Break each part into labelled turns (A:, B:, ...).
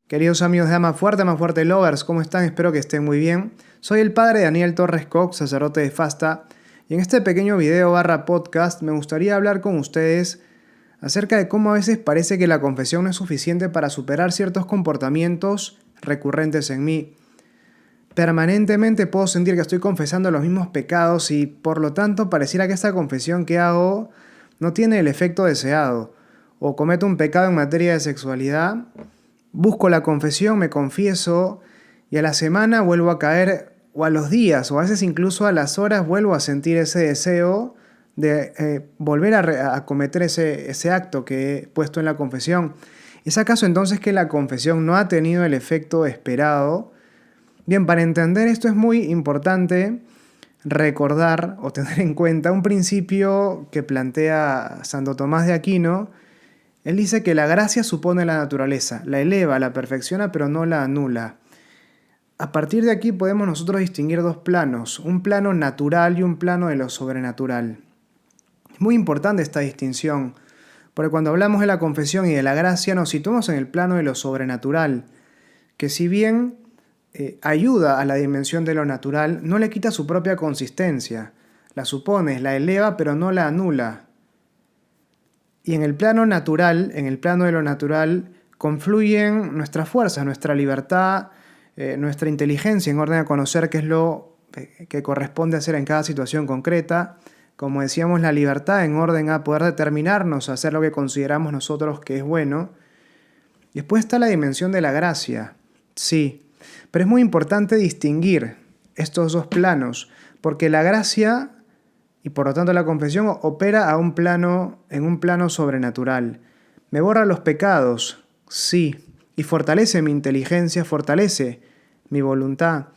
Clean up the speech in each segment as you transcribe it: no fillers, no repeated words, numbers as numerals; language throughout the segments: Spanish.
A: Queridos amigos de Ama Fuerte Lovers, ¿cómo están? Espero que estén muy bien. Soy el padre Daniel Torres Cox, sacerdote de Fasta, y en este pequeño video barra podcast me gustaría hablar con ustedes acerca de cómo a veces parece que la confesión no es suficiente para superar ciertos comportamientos recurrentes en mí. Permanentemente puedo sentir que estoy confesando los mismos pecados y por lo tanto pareciera que esta confesión que hago no tiene el efecto deseado. O cometo un pecado en materia de sexualidad, busco la confesión, me confieso y a la semana vuelvo a caer, o a los días, o a veces incluso a las horas vuelvo a sentir ese deseo de volver a cometer ese acto que he puesto en la confesión. ¿Es acaso entonces que la confesión no ha tenido el efecto esperado? Bien, para entender esto es muy importante recordar o tener en cuenta un principio que plantea Santo Tomás de Aquino. Él dice que la gracia supone la naturaleza, la eleva, la perfecciona, pero no la anula. A partir de aquí podemos nosotros distinguir dos planos, un plano natural y un plano de lo sobrenatural. Es muy importante esta distinción, porque cuando hablamos de la confesión y de la gracia nos situamos en el plano de lo sobrenatural, que si bien ayuda a la dimensión de lo natural, no le quita su propia consistencia. La supone, la eleva, pero no la anula. Y en el plano natural, en el plano de lo natural, confluyen nuestras fuerzas, nuestra libertad, nuestra inteligencia en orden a conocer qué es lo que corresponde hacer en cada situación concreta. Como decíamos, la libertad en orden a poder determinarnos a hacer lo que consideramos nosotros que es bueno. Y después está la dimensión de la gracia. Sí, pero es muy importante distinguir estos dos planos, porque la gracia y por lo tanto la confesión opera en un plano sobrenatural. Me borra los pecados, sí, y fortalece mi inteligencia, fortalece mi voluntad,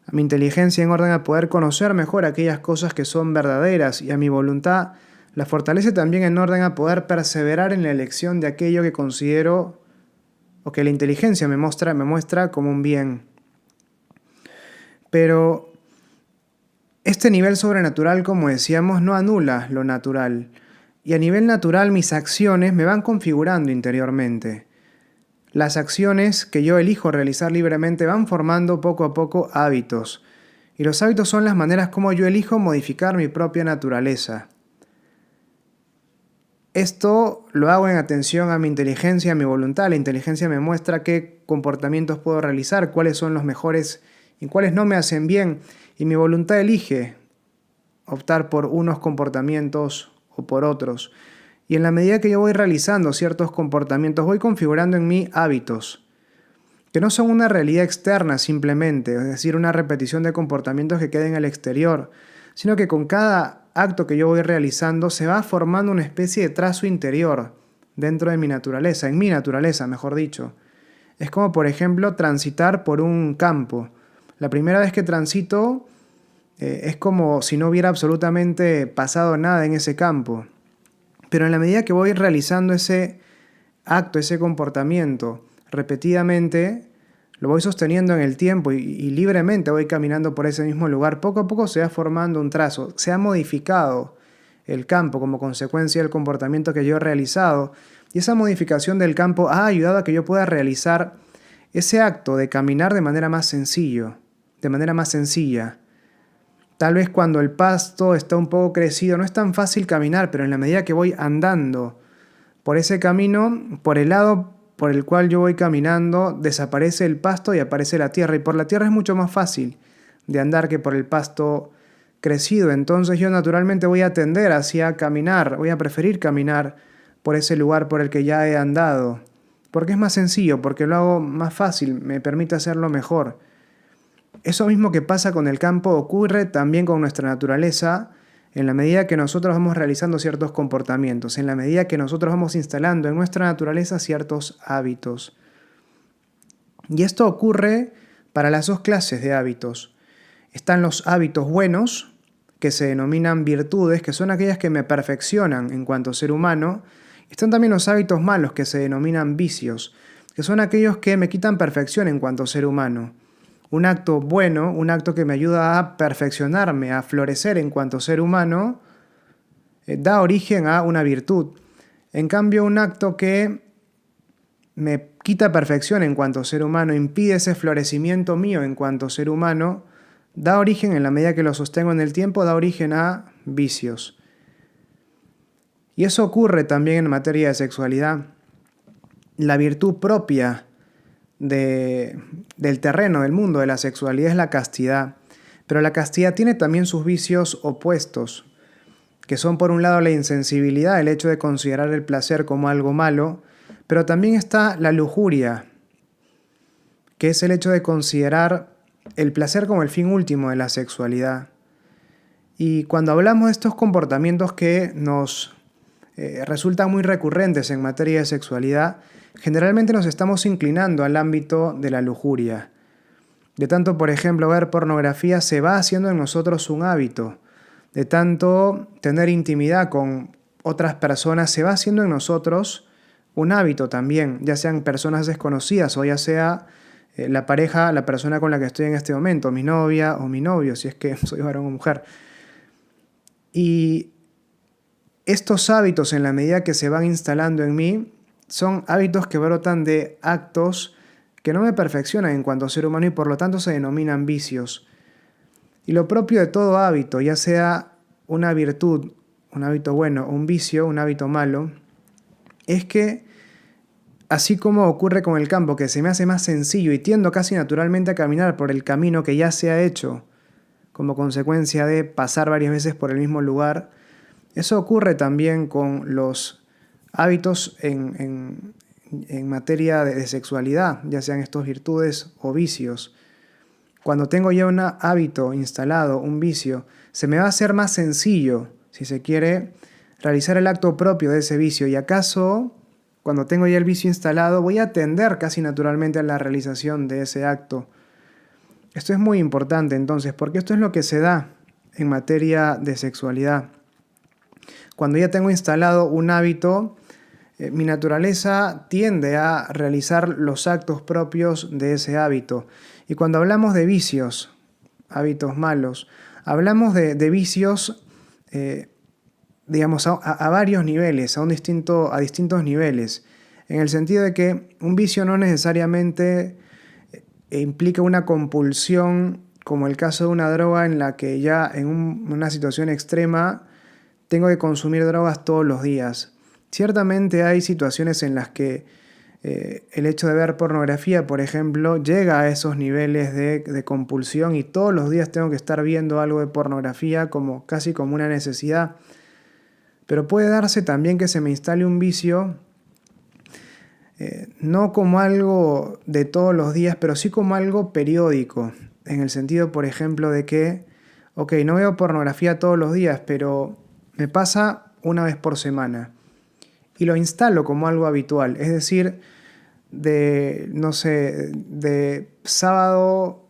A: a mi inteligencia en orden a poder conocer mejor aquellas cosas que son verdaderas, y a mi voluntad la fortalece también en orden a poder perseverar en la elección de aquello que considero o que la inteligencia me muestra como un bien. Pero este nivel sobrenatural, como decíamos, no anula lo natural. Y a nivel natural mis acciones me van configurando interiormente. Las acciones que yo elijo realizar libremente van formando poco a poco hábitos. Y los hábitos son las maneras como yo elijo modificar mi propia naturaleza. Esto lo hago en atención a mi inteligencia, a mi voluntad. La inteligencia me muestra qué comportamientos puedo realizar, cuáles son los mejores y cuáles no me hacen bien. Y mi voluntad elige optar por unos comportamientos o por otros. Y en la medida que yo voy realizando ciertos comportamientos, voy configurando en mí hábitos, que no son una realidad externa simplemente, es decir, una repetición de comportamientos que queden en el exterior, sino que con cada acto que yo voy realizando se va formando una especie de trazo interior dentro de mi naturaleza, en mi naturaleza, mejor dicho. Es como, por ejemplo, transitar por un campo. La primera vez que transito es como si no hubiera absolutamente pasado nada en ese campo. Pero en la medida que voy realizando ese acto, ese comportamiento repetidamente, lo voy sosteniendo en el tiempo y libremente voy caminando por ese mismo lugar, poco a poco se va formando un trazo, se ha modificado el campo como consecuencia del comportamiento que yo he realizado. Y esa modificación del campo ha ayudado a que yo pueda realizar ese acto de caminar de manera más sencilla. Tal vez cuando el pasto está un poco crecido no es tan fácil caminar, pero en la medida que voy andando por ese camino, por el lado por el cual yo voy caminando, desaparece el pasto y aparece la tierra. Y por la tierra es mucho más fácil de andar que por el pasto crecido. Entonces yo naturalmente voy a tender hacia caminar, voy a preferir caminar por ese lugar por el que ya he andado. Porque es más sencillo, porque lo hago más fácil, me permite hacerlo mejor. Eso mismo que pasa con el campo ocurre también con nuestra naturaleza en la medida que nosotros vamos realizando ciertos comportamientos, en la medida que nosotros vamos instalando en nuestra naturaleza ciertos hábitos. Y esto ocurre para las dos clases de hábitos. Están los hábitos buenos, que se denominan virtudes, que son aquellas que me perfeccionan en cuanto ser humano. Están también los hábitos malos, que se denominan vicios, que son aquellos que me quitan perfección en cuanto ser humano. Un acto bueno, un acto que me ayuda a perfeccionarme, a florecer en cuanto ser humano, da origen a una virtud. En cambio, un acto que me quita perfección en cuanto ser humano, impide ese florecimiento mío en cuanto ser humano, da origen, en la medida que lo sostengo en el tiempo, da origen a vicios. Y eso ocurre también en materia de sexualidad. La virtud propia del terreno, del mundo de la sexualidad es la castidad. Pero la castidad tiene también sus vicios opuestos, que son por un lado la insensibilidad, el hecho de considerar el placer como algo malo, pero también está la lujuria, que es el hecho de considerar el placer como el fin último de la sexualidad. Y cuando hablamos de estos comportamientos que nos resultan muy recurrentes en materia de sexualidad, generalmente nos estamos inclinando al ámbito de la lujuria. De tanto, por ejemplo, ver pornografía se va haciendo en nosotros un hábito. De tanto tener intimidad con otras personas se va haciendo en nosotros un hábito también, ya sean personas desconocidas o ya sea la pareja, la persona con la que estoy en este momento, mi novia o mi novio, si es que soy varón o mujer. Y estos hábitos, en la medida que se van instalando en mí, son hábitos que brotan de actos que no me perfeccionan en cuanto a ser humano y por lo tanto se denominan vicios. Y lo propio de todo hábito, ya sea una virtud, un hábito bueno, o un vicio, un hábito malo, es que así como ocurre con el campo, que se me hace más sencillo y tiendo casi naturalmente a caminar por el camino que ya se ha hecho, como consecuencia de pasar varias veces por el mismo lugar, eso ocurre también con los hábitos en materia de sexualidad, ya sean estos virtudes o vicios. Cuando tengo ya un hábito instalado, un vicio, se me va a hacer más sencillo, si se quiere, realizar el acto propio de ese vicio. Y acaso, cuando tengo ya el vicio instalado, voy a tender casi naturalmente a la realización de ese acto. Esto es muy importante entonces, porque esto es lo que se da en materia de sexualidad. Cuando ya tengo instalado un hábito, mi naturaleza tiende a realizar los actos propios de ese hábito. Y cuando hablamos de vicios, hábitos malos, hablamos de vicios, digamos, a varios niveles, a distintos niveles. En el sentido de que un vicio no necesariamente implica una compulsión, como el caso de una droga en la que ya en una situación extrema tengo que consumir drogas todos los días. Ciertamente hay situaciones en las que el hecho de ver pornografía, por ejemplo, llega a esos niveles de compulsión y todos los días tengo que estar viendo algo de pornografía casi como una necesidad. Pero puede darse también que se me instale un vicio, no como algo de todos los días, pero sí como algo periódico, en el sentido, por ejemplo, de que, no veo pornografía todos los días, pero me pasa una vez por semana. Y lo instalo como algo habitual, es decir, de sábado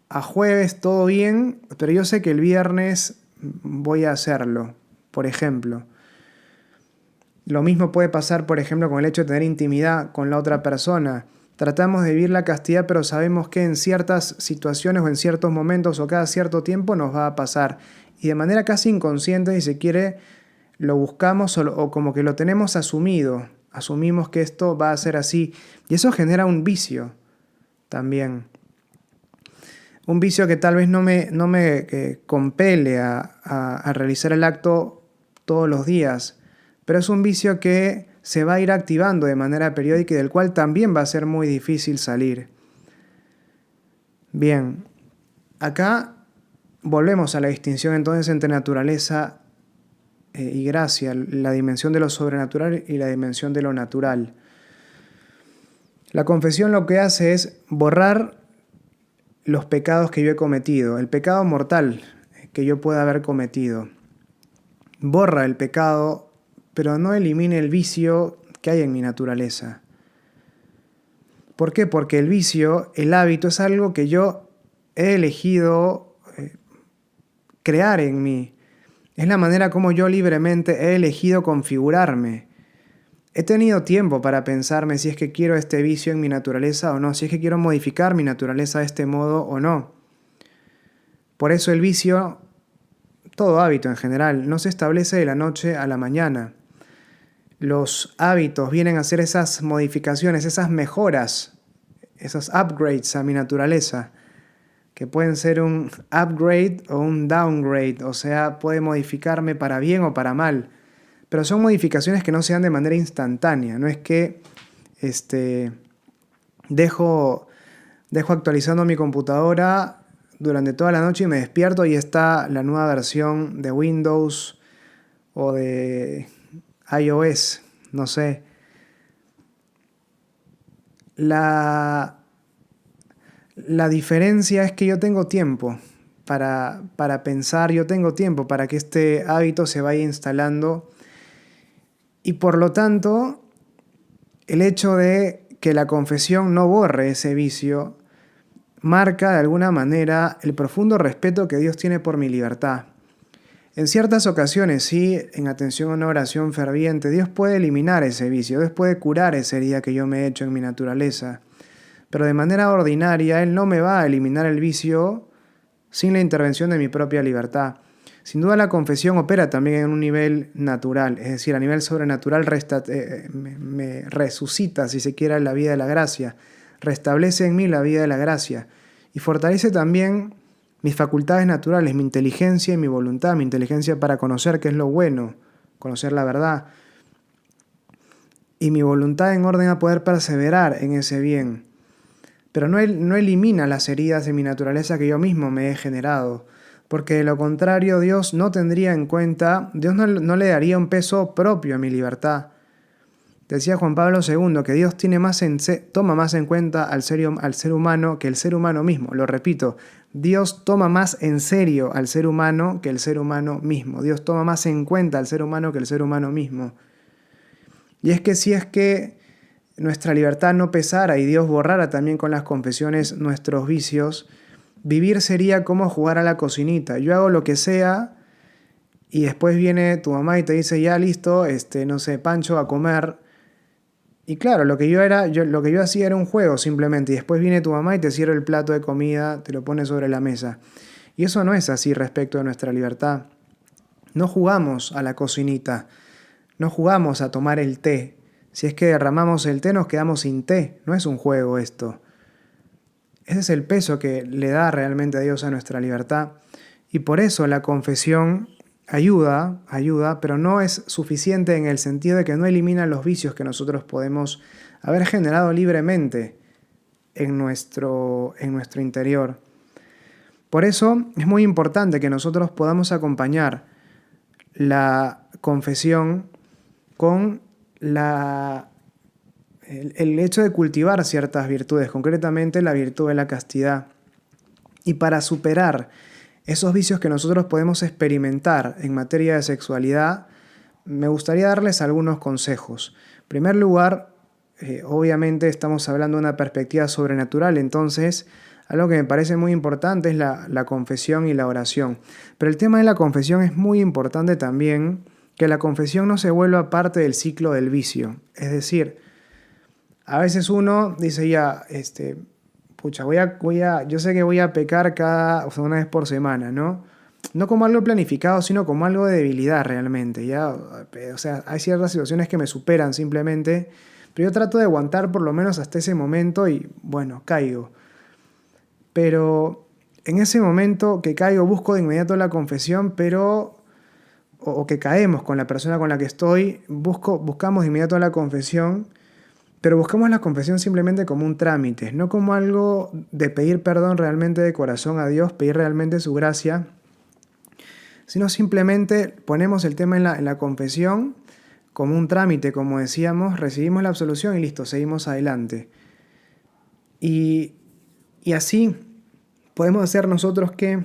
A: a jueves todo bien, pero yo sé que el viernes voy a hacerlo, por ejemplo. Lo mismo puede pasar, por ejemplo, con el hecho de tener intimidad con la otra persona. Tratamos de vivir la castidad, pero sabemos que en ciertas situaciones o en ciertos momentos o cada cierto tiempo nos va a pasar. Y de manera casi inconsciente, si se quiere, lo buscamos o como que lo tenemos asumido. Asumimos que esto va a ser así. Y eso genera un vicio también. Un vicio que tal vez no me compele a realizar el acto todos los días. Pero es un vicio que se va a ir activando de manera periódica y del cual también va a ser muy difícil salir. Bien, acá volvemos a la distinción entonces entre naturaleza y gracia, la dimensión de lo sobrenatural y la dimensión de lo natural. La confesión lo que hace es borrar los pecados que yo he cometido, el pecado mortal que yo pueda haber cometido. Borra el pecado, pero no elimine el vicio que hay en mi naturaleza. ¿Por qué? Porque el vicio, el hábito, es algo que yo he elegido crear en mí. Es la manera como yo libremente he elegido configurarme. He tenido tiempo para pensarme si es que quiero este vicio en mi naturaleza o no, si es que quiero modificar mi naturaleza de este modo o no. Por eso el vicio, todo hábito en general, no se establece de la noche a la mañana. los hábitos vienen a hacer esas modificaciones, esas mejoras, esos upgrades a mi naturaleza, que pueden ser un upgrade o un downgrade, o sea, puede modificarme para bien o para mal, pero son modificaciones que no se dan de manera instantánea, no es que dejo actualizando mi computadora durante toda la noche y me despierto y está la nueva versión de Windows o de iOS, no sé. La diferencia es que yo tengo tiempo para pensar, yo tengo tiempo para que este hábito se vaya instalando y por lo tanto el hecho de que la confesión no borre ese vicio marca de alguna manera el profundo respeto que Dios tiene por mi libertad. En ciertas ocasiones, sí, en atención a una oración ferviente, Dios puede eliminar ese vicio, Dios puede curar esa herida que yo me he hecho en mi naturaleza. Pero de manera ordinaria, Él no me va a eliminar el vicio sin la intervención de mi propia libertad. Sin duda la confesión opera también en un nivel natural, es decir, a nivel sobrenatural me resucita, si se quiere, la vida de la gracia, restablece en mí la vida de la gracia y fortalece también mis facultades naturales, mi inteligencia y mi voluntad, mi inteligencia para conocer qué es lo bueno, conocer la verdad, y mi voluntad en orden a poder perseverar en ese bien. Pero no elimina las heridas de mi naturaleza que yo mismo me he generado, porque de lo contrario Dios no tendría en cuenta, Dios no le daría un peso propio a mi libertad. Decía Juan Pablo II que Dios toma más en cuenta al ser humano que el ser humano mismo. Lo repito, Dios toma más en serio al ser humano que el ser humano mismo. Dios toma más en cuenta al ser humano que el ser humano mismo. Y es que si es que nuestra libertad no pesara y Dios borrara también con las confesiones nuestros vicios, vivir sería como jugar a la cocinita. Yo hago lo que sea y después viene tu mamá y te dice, ya listo, no sé, Pancho, a comer. Y claro, lo que yo hacía era un juego simplemente, y después viene tu mamá y te sirve el plato de comida, te lo pone sobre la mesa. Y eso no es así respecto de nuestra libertad. No jugamos a la cocinita, no jugamos a tomar el té. Si es que derramamos el té, nos quedamos sin té. No es un juego esto. Ese es el peso que le da realmente a Dios a nuestra libertad. Y por eso la confesión ayuda, pero no es suficiente en el sentido de que no elimina los vicios que nosotros podemos haber generado libremente en nuestro interior. Por eso es muy importante que nosotros podamos acompañar la confesión con el hecho de cultivar ciertas virtudes, concretamente la virtud de la castidad. Y para superar esos vicios que nosotros podemos experimentar en materia de sexualidad, me gustaría darles algunos consejos. En primer lugar, obviamente estamos hablando de una perspectiva sobrenatural, entonces algo que me parece muy importante es la confesión y la oración. Pero el tema de la confesión es muy importante también, que la confesión no se vuelva parte del ciclo del vicio. Es decir, a veces uno dice ya, pucha, yo sé que voy a pecar una vez por semana, ¿no? No como algo planificado, sino como algo de debilidad realmente, ¿ya? O sea, hay ciertas situaciones que me superan simplemente, pero yo trato de aguantar por lo menos hasta ese momento y, bueno, caigo. Pero en ese momento que caigo busco de inmediato la confesión, o que caemos con la persona con la que estoy, buscamos de inmediato la confesión, pero buscamos la confesión simplemente como un trámite, no como algo de pedir perdón realmente de corazón a Dios, pedir realmente su gracia, sino simplemente ponemos el tema en la confesión como un trámite, como decíamos, recibimos la absolución y listo, seguimos adelante. Y así podemos hacer nosotros que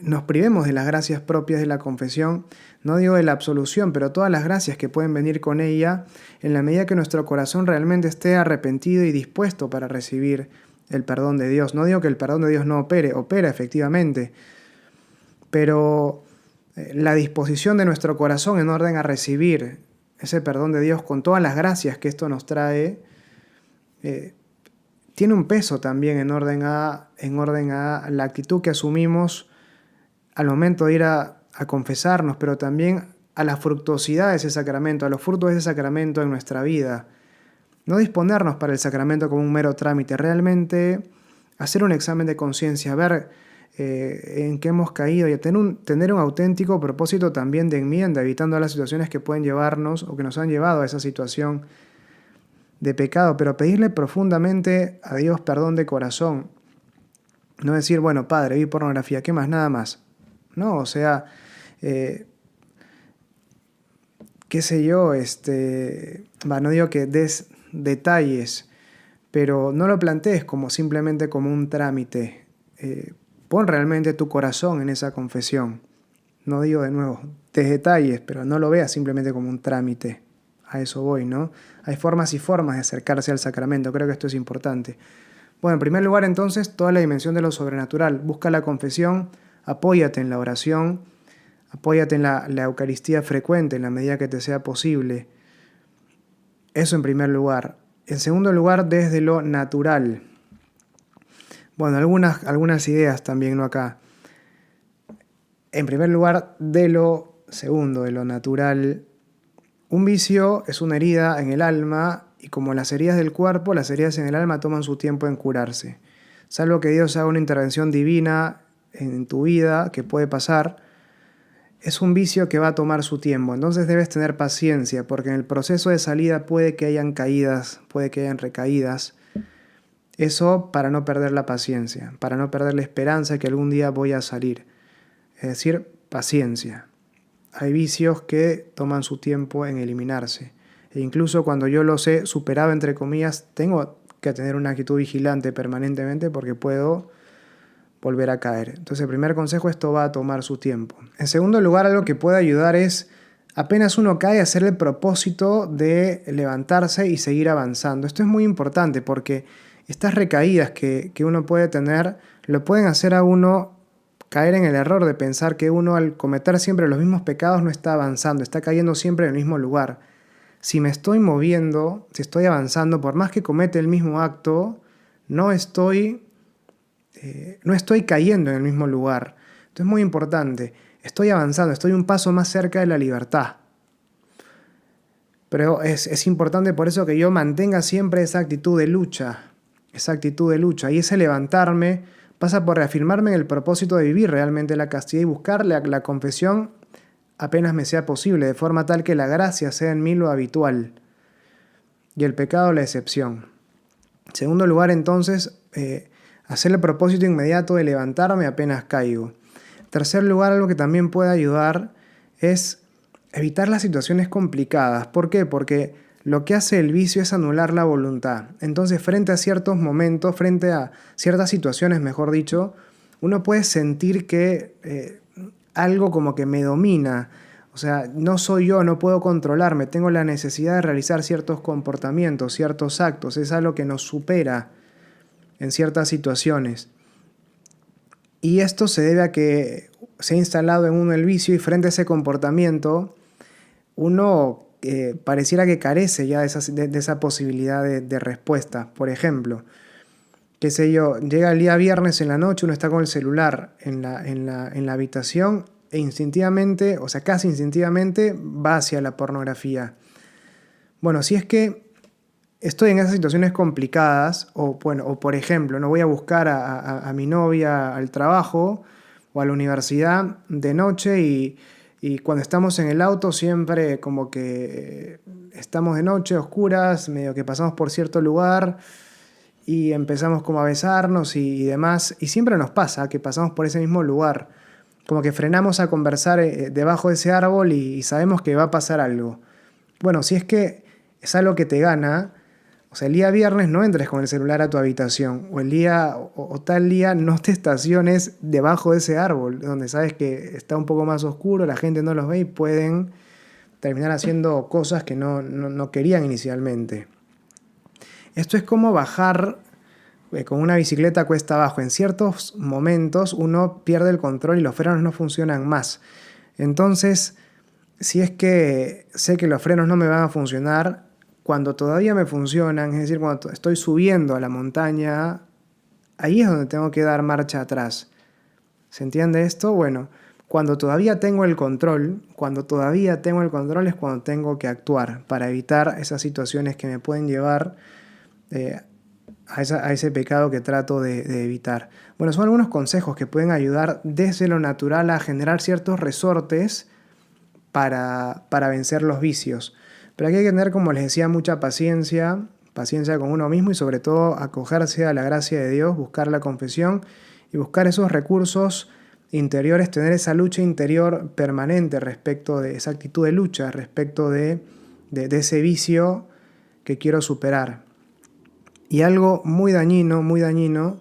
A: nos privemos de las gracias propias de la confesión, no digo de la absolución, pero todas las gracias que pueden venir con ella, en la medida que nuestro corazón realmente esté arrepentido y dispuesto para recibir el perdón de Dios. No digo que el perdón de Dios no opera efectivamente, pero la disposición de nuestro corazón en orden a recibir ese perdón de Dios con todas las gracias que esto nos trae, tiene un peso también en orden a la actitud que asumimos al momento de ir a confesarnos, pero también a la fructuosidad de ese sacramento, a los frutos de ese sacramento en nuestra vida. No disponernos para el sacramento como un mero trámite, realmente hacer un examen de conciencia, ver en qué hemos caído y tener un auténtico propósito también de enmienda, evitando las situaciones que pueden llevarnos o que nos han llevado a esa situación de pecado, pero pedirle profundamente a Dios perdón de corazón. No decir, bueno, Padre, vi pornografía, ¿qué más? Nada más. No, o sea, qué sé yo, no digo que des detalles, pero no lo plantees como simplemente como un trámite. Pon realmente tu corazón en esa confesión. No digo de nuevo, des detalles, pero no lo veas simplemente como un trámite. A eso voy, ¿no? Hay formas y formas de acercarse al sacramento, creo que esto es importante. Bueno, en primer lugar entonces, toda la dimensión de lo sobrenatural. Busca la confesión, apóyate en la oración, apóyate en la Eucaristía frecuente en la medida que te sea posible. Eso en primer lugar. En segundo lugar, desde lo natural. Bueno, algunas ideas también, ¿no? Acá. En primer lugar, de lo segundo, de lo natural. Un vicio es una herida en el alma y como las heridas del cuerpo, las heridas en el alma toman su tiempo en curarse. Salvo que Dios haga una intervención divina en tu vida, que puede pasar, es un vicio que va a tomar su tiempo. Entonces debes tener paciencia, porque en el proceso de salida puede que hayan caídas, puede que hayan recaídas. Eso para no perder la paciencia, para no perder la esperanza de que algún día voy a salir. Es decir, paciencia. Hay vicios que toman su tiempo en eliminarse. E incluso cuando yo los he superado, entre comillas, tengo que tener una actitud vigilante permanentemente porque puedo volver a caer. Entonces, el primer consejo, esto va a tomar su tiempo. En segundo lugar, algo que puede ayudar es, apenas uno cae, hacer el propósito de levantarse y seguir avanzando. Esto es muy importante porque estas recaídas que uno puede tener, lo pueden hacer a uno caer en el error de pensar que uno al cometer siempre los mismos pecados no está avanzando, está cayendo siempre en el mismo lugar. Si me estoy moviendo, si estoy avanzando, por más que comete el mismo acto, no estoy cayendo en el mismo lugar. Esto es muy importante. Estoy avanzando, estoy un paso más cerca de la libertad. Pero es importante por eso que yo mantenga siempre esa actitud de lucha. Y ese levantarme pasa por reafirmarme en el propósito de vivir realmente la castidad y buscar la confesión apenas me sea posible, de forma tal que la gracia sea en mí lo habitual y el pecado la excepción. En segundo lugar, entonces, hacer el propósito inmediato de levantarme apenas caigo. En tercer lugar, algo que también puede ayudar es evitar las situaciones complicadas. ¿Por qué? Porque lo que hace el vicio es anular la voluntad. Entonces, frente a ciertos momentos, frente a ciertas situaciones, mejor dicho, uno puede sentir que algo como que me domina. O sea, no soy yo, no puedo controlarme, tengo la necesidad de realizar ciertos comportamientos, ciertos actos. Es algo que nos supera en ciertas situaciones. Y esto se debe a que se ha instalado en uno el vicio y frente a ese comportamiento, uno pareciera que carece ya de esa posibilidad de respuesta. Por ejemplo, qué sé yo, llega el día viernes en la noche, uno está con el celular en la habitación e instintivamente, o sea, casi instintivamente, va hacia la pornografía. Bueno, si es que estoy en esas situaciones complicadas, o por ejemplo, no voy a buscar a mi novia al trabajo o a la universidad de noche y cuando estamos en el auto siempre como que estamos de noche, oscuras, medio que pasamos por cierto lugar y empezamos como a besarnos y demás. Y siempre nos pasa que pasamos por ese mismo lugar, como que frenamos a conversar debajo de ese árbol y sabemos que va a pasar algo. Bueno, si es que es algo que te gana, o sea, el día viernes no entres con el celular a tu habitación, o tal día no te estaciones debajo de ese árbol, donde sabes que está un poco más oscuro, la gente no los ve y pueden terminar haciendo cosas que no querían inicialmente. Esto es como bajar con una bicicleta cuesta abajo. En ciertos momentos uno pierde el control y los frenos no funcionan más. Entonces, si es que sé que los frenos no me van a funcionar, cuando todavía me funcionan, es decir, cuando estoy subiendo a la montaña, ahí es donde tengo que dar marcha atrás. ¿Se entiende esto? Bueno, cuando todavía tengo el control, es cuando tengo que actuar para evitar esas situaciones que me pueden llevar a ese pecado que trato de evitar. Bueno, son algunos consejos que pueden ayudar desde lo natural a generar ciertos resortes para vencer los vicios. Pero aquí hay que tener, como les decía, mucha paciencia con uno mismo y sobre todo acogerse a la gracia de Dios, buscar la confesión y buscar esos recursos interiores, tener esa lucha interior permanente respecto de esa actitud de lucha, respecto de ese vicio que quiero superar. Y algo muy dañino,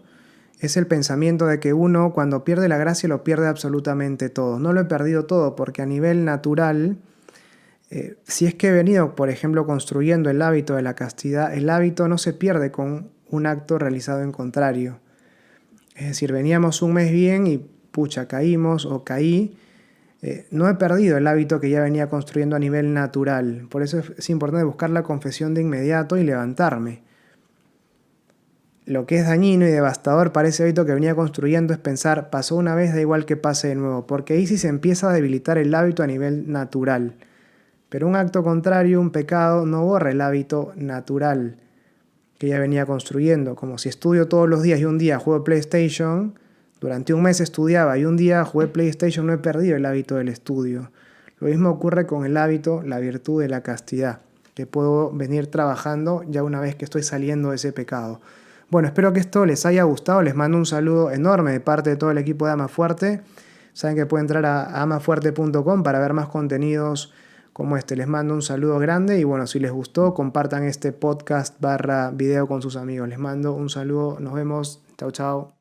A: es el pensamiento de que uno cuando pierde la gracia lo pierde absolutamente todo. No lo he perdido todo porque a nivel natural, si es que he venido, por ejemplo, construyendo el hábito de la castidad, el hábito no se pierde con un acto realizado en contrario. Es decir, veníamos un mes bien y pucha, caímos o caí. No he perdido el hábito que ya venía construyendo a nivel natural. Por eso es importante buscar la confesión de inmediato y levantarme. Lo que es dañino y devastador para ese hábito que venía construyendo es pensar, pasó una vez, da igual que pase de nuevo, porque ahí sí se empieza a debilitar el hábito a nivel natural. Pero un acto contrario, un pecado, no borra el hábito natural que ya venía construyendo. Como si estudio todos los días y un día juego PlayStation, durante un mes estudiaba y un día jugué PlayStation, no he perdido el hábito del estudio. Lo mismo ocurre con el hábito, la virtud de la castidad, que puedo venir trabajando ya una vez que estoy saliendo de ese pecado. Bueno, espero que esto les haya gustado. Les mando un saludo enorme de parte de todo el equipo de Amafuerte. Saben que pueden entrar a amafuerte.com para ver más contenidos como este. Les mando un saludo grande y bueno, si les gustó, compartan este podcast /video con sus amigos. Les mando un saludo. Nos vemos. Chao, chao.